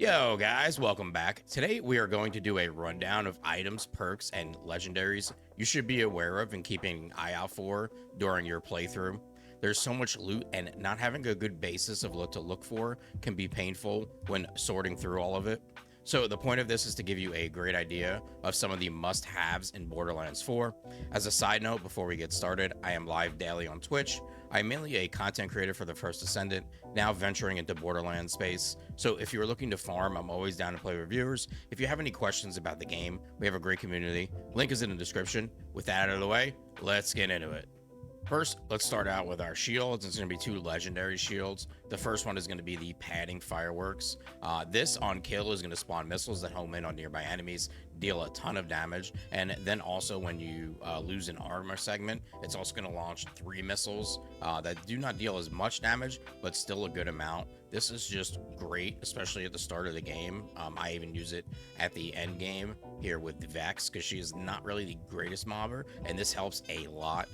Yo guys, welcome back. Today we are going to do a rundown of items, perks, and legendaries you should be aware of and keeping an eye out for during your playthrough. There's so much loot, and not having a good basis of what to look for can be painful when sorting through all of it. So the point of this is to give you a great idea of some of the must-haves in Borderlands 4. As a side note, before we get started, I am live daily on Twitch. I'm mainly a content creator for the First Ascendant, now venturing into Borderlands space. So if you're looking to farm, I'm always down to play with viewers. If you have any questions about the game, we have a great community. Link is in the description. With that out of the way, let's get into it. First, let's start out with our shields. It's going to be two legendary shields. The first one is going to be the padding fireworks. This on kill is going to spawn missiles that home in on nearby enemies, deal a ton of damage, and then also when you lose an armor segment, it's also going to launch 3 missiles that do not deal as much damage, but still a good amount. This is just great, especially at the start of the game. I even use it at the end game here with Vex because she is not really the greatest mobber, and this helps a lot.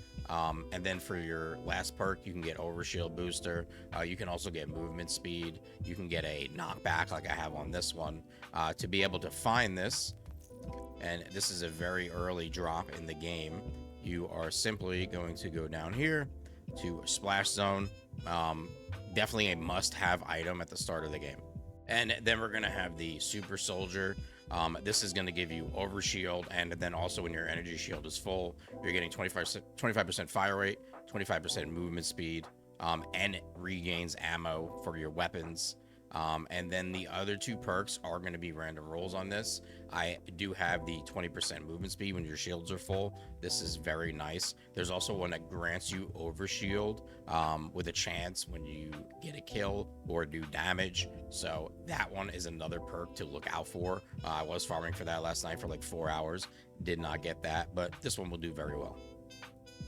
And then for your last perk, you can get overshield booster. You can also get movement speed. You can get a knockback like I have on this one. To be able to find this, and this is a very early drop in the game, you are simply going to go down here to Splash Zone. Definitely a must-have item at the start of the game. And then we're going to have the Super Soldier. This is going to give you overshield, and then also when your energy shield is full, you're getting 25% fire rate, 25% movement speed, and it regains ammo for your weapons. And then the other 2 perks are going to be random rolls on this. I do have the 20% movement speed when your shields are full. This is very nice. There's also one that grants you overshield with a chance when you get a kill or do damage. So that one is another perk to look out for. I was farming for that last night for like 4 hours. Did not get that, but this one will do very well.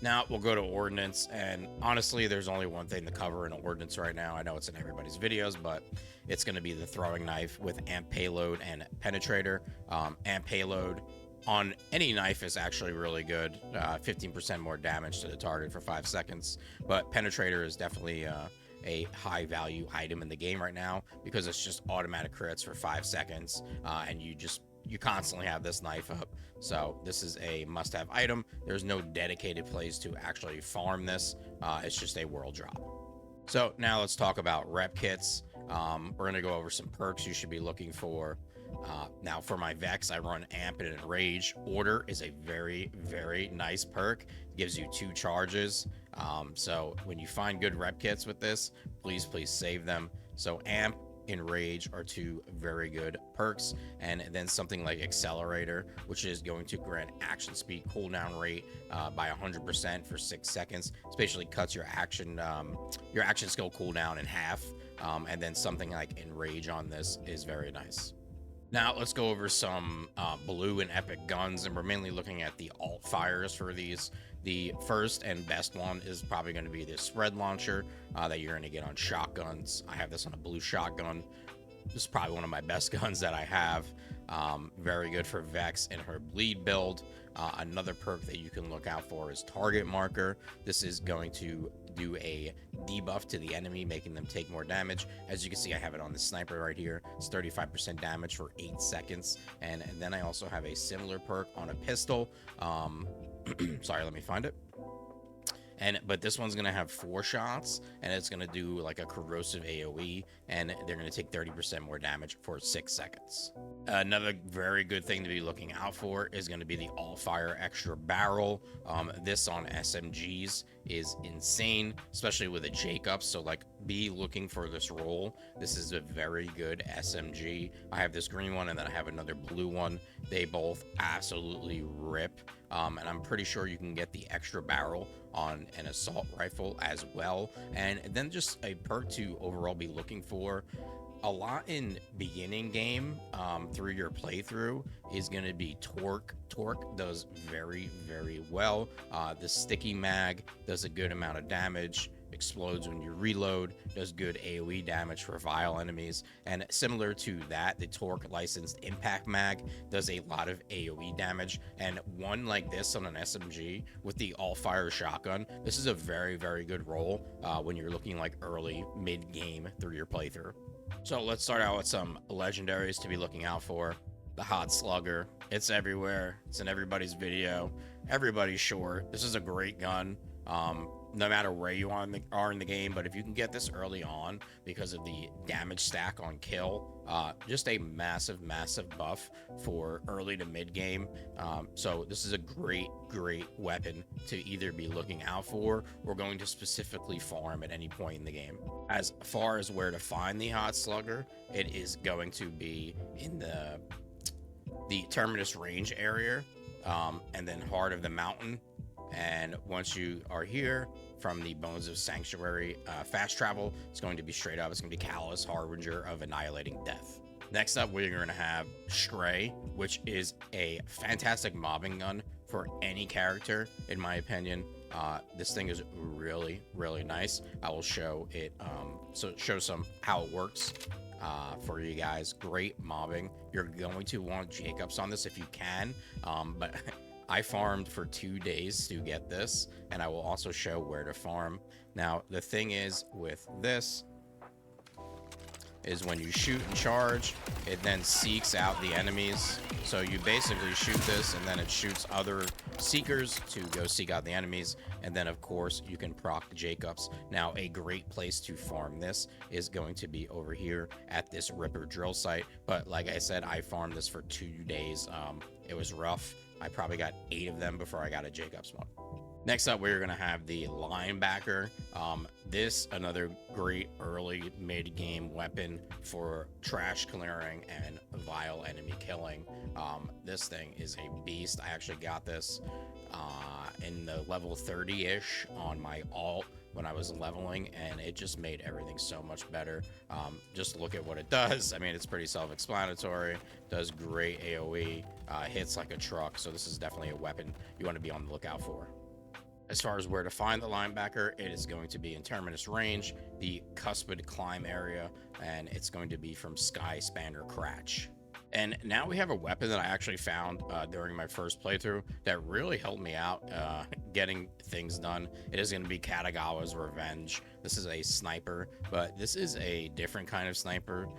Now we'll go to Ordance, and honestly, there's only one thing to cover in Ordance right now. I know it's in everybody's videos, but it's going to be the throwing knife with amp payload and penetrator. Amp payload on any knife is actually really good, 15% more damage to the target for 5 seconds, but penetrator is definitely a high value item in the game right now because it's just automatic crits for 5 seconds, and you constantly have this knife up. So this is a must-have item. There's no dedicated place to actually farm this. It's just a world drop. So now let's talk about Repkits. We're going to go over some perks you should be looking for. Now for my Vex, I run Amp and Enrage. Order is a very, very nice perk. It gives you 2 charges. So when you find good Repkits with this, please save them. So Amp, Enrage are 2 very good perks, and then something like Accelerator, which is going to grant action speed cooldown rate by 100% for 6 seconds. It basically cuts your action skill cooldown in half, and then something like Enrage on this is very nice. Now let's go over some blue and epic guns, and we're mainly looking at the alt fires for these. The first and best one is probably going to be the spread launcher that you're going to get on shotguns. I have this on a blue shotgun. This is probably one of my best guns that I have. Very good for Vex and her bleed build. Another perk that you can look out for is target marker. This is going to do a debuff to the enemy, making them take more damage. As you can see, I have it on the sniper right here. It's 35% damage for 8 seconds. And then I also have a similar perk on a pistol. Sorry, let me find it. But this one's gonna have 4 shots, and it's gonna do like a corrosive AoE, and they're gonna take 30% more damage for 6 seconds. Another very good thing to be looking out for is going to be the all fire extra barrel. This on SMGs is insane, especially with a Jacobs. So like, be looking for this roll. This is a very good SMG. I have this green one, and then I have another blue one. They both absolutely rip. And I'm pretty sure you can get the extra barrel on an assault rifle as well. And then just a perk to overall be looking for a lot in beginning game through your playthrough is going to be torque. Torque does very, very well. The sticky mag does a good amount of damage, explodes when you reload, does good AoE damage for vile enemies, and similar to that, the torque licensed impact mag does a lot of AoE damage. And one like this on an SMG with the all fire shotgun, this is a very, very good roll when you're looking like early mid game through your playthrough. So let's start out with some legendaries to be looking out for. The hot slugger. It's everywhere. It's in everybody's video. Everybody's short. This is a great gun. No matter where you are in the game, but if you can get this early on because of the damage stack on kill, just a massive buff for early to mid game. So this is a great weapon to either be looking out for or going to specifically farm at any point in the game. As far as where to find the hot slugger, it is going to be in the terminus range area, and then heart of the mountain. And once you are here from the Bones of Sanctuary, fast travel, it's going to be straight up. It's going to be Callous, Harbinger of Annihilating Death. Next up, we're going to have Stray, which is a fantastic mobbing gun for any character, in my opinion. This thing is really nice. I will show it, show some how it works for you guys. Great mobbing. You're going to want Jacobs on this if you can, but I farmed for 2 days to get this, and I will also show where to farm. Now, the thing is with this is when you shoot and charge, it then seeks out the enemies. So you basically shoot this, and then it shoots other seekers to go seek out the enemies. And then, of course, you can proc Jacobs. Now, a great place to farm this is going to be over here at this Ripper drill site. But like I said, I farmed this for 2 days. It was rough. I probably got 8 of them before I got a Jacobs one. Next up, we're going to have the Linebacker. This, another great early mid-game weapon for trash clearing and vile enemy killing. This thing is a beast. I actually got this in the level 30-ish on my alt when I was leveling, and it just made everything so much better. Just look at what it does. I mean, it's pretty self-explanatory. Does great AoE, hits like a truck, so this is definitely a weapon you want to be on the lookout for. As far as where to find the Linebacker, it is going to be in Terminus Range, the Cuspid Climb area, and it's going to be from Sky Spanner Cratch. And now we have a weapon that I actually found during my first playthrough that really helped me out getting things done. It is going to be Katagawa's Revenge. This is a sniper, but this is a different kind of sniper.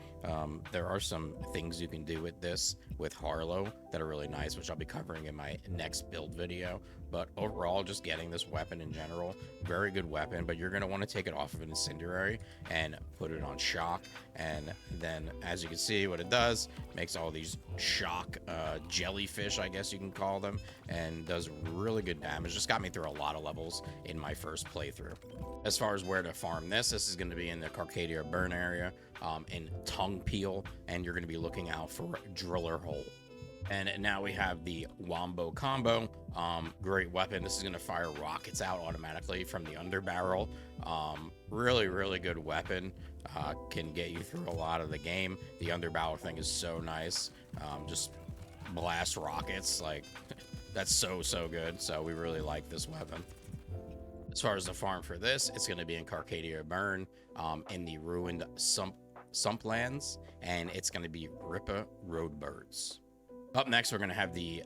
There are some things you can do with this with Harlow that are really nice, which I'll be covering in my next build video. But overall, just getting this weapon in general, very good weapon, but you're going to want to take it off of an incendiary and put it on shock. And then, as you can see, what it does, makes all these shock jellyfish, I guess you can call them, and does really good damage. Just got me through a lot of levels in my first playthrough. As far as where to farm this is going to be in the Carcadia Burn area, in Tongue Peel, and you're going to be looking out for Driller Hole. And now we have the Wombo Combo. Great weapon. This is going to fire rockets out automatically from the underbarrel. Really good weapon. Can get you through a lot of the game. The underbarrel thing is so nice. Just blast rockets. Like, that's so good. So we really like this weapon. As far as the farm for this, it's going to be in Carcadia Burn, in the ruined Sumplands, and it's going to be Rippa Roadbirds. Up next, we're going to have the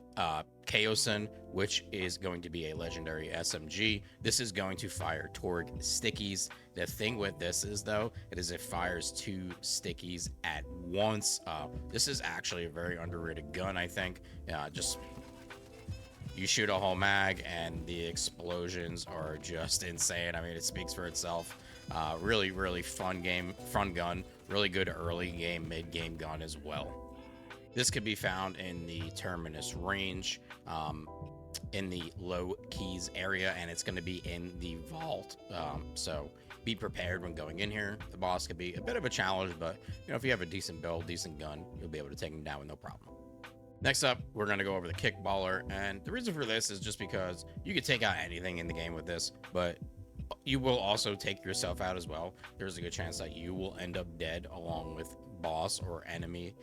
Kaoson, which is going to be a legendary SMG. This is going to fire Torg stickies. The thing with this is, though, it fires 2 stickies at once. This is actually a very underrated gun, I think. Just you shoot a whole mag, and the explosions are just insane. I mean, it speaks for itself. Really fun gun. Really good early game, mid game gun as well. This could be found in the Terminus Range, in the Low Keys area, and it's going to be in the vault. So be prepared when going in here. The boss could be a bit of a challenge, but if you have a decent build, decent gun, you'll be able to take him down with no problem. Next up, we're going to go over the Kickballer, and the reason for this is just because you could take out anything in the game with this, but you will also take yourself out as well. There's a good chance that you will end up dead along with boss or enemy,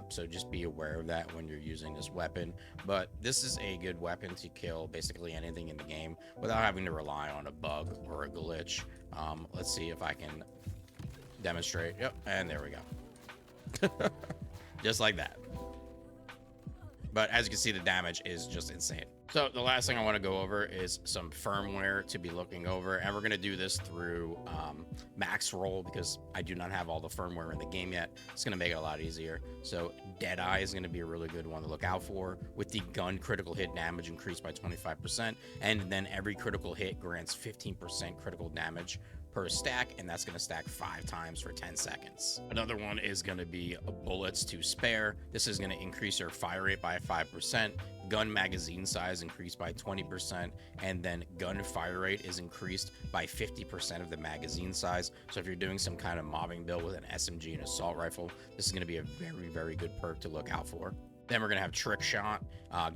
so just be aware of that when you're using this weapon. But this is a good weapon to kill basically anything in the game without having to rely on a bug or a glitch. Let's see if I can demonstrate. Yep, and there we go. Just like that. But as you can see, the damage is just insane. So the last thing I want to go over is some firmware to be looking over, and we're going to do this through max roll because I do not have all the firmware in the game yet. It's going to make it a lot easier. So Deadeye is going to be a really good one to look out for, with the gun critical hit damage increased by 25%, and then every critical hit grants 15% critical damage per stack, and that's going to stack 5 times for 10 seconds. Another one is going to be bullets to spare. This is going to increase your fire rate by 5%, gun magazine size increased by 20%, and then gun fire rate is increased by 50% of the magazine size. So if you're doing some kind of mobbing build with an SMG and assault rifle, this is going to be a very, very good perk to look out for. Then we're going to have Trickshot.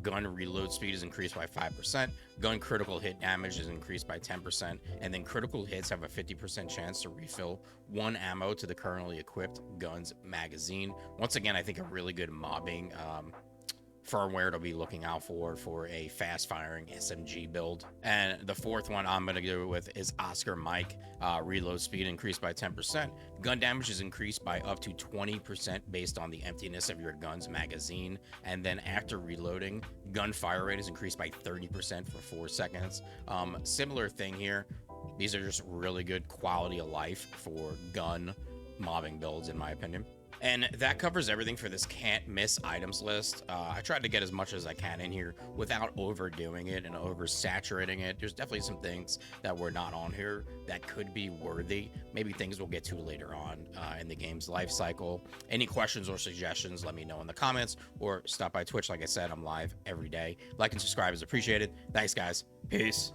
Gun reload speed is increased by 5%. Gun critical hit damage is increased by 10%. And then critical hits have a 50% chance to refill 1 ammo to the currently equipped gun's magazine. Once again, I think a really good mobbing firmware to be looking out for a fast firing SMG build. And the fourth one I'm going to go with is Oscar Mike. Reload speed increased by 10%. Gun damage is increased by up to 20% based on the emptiness of your gun's magazine. And then after reloading, gun fire rate is increased by 30% for 4 seconds. Similar thing here. These are just really good quality of life for gun mobbing builds, in my opinion. And that covers everything for this can't miss items list. I tried to get as much as I can in here without overdoing it and oversaturating it. There's definitely some things that were not on here that could be worthy. Maybe things we'll get to later on in the game's life cycle. Any questions or suggestions, let me know in the comments, or stop by Twitch. Like I said, I'm live every day. Like and subscribe is appreciated. Thanks, guys. Peace.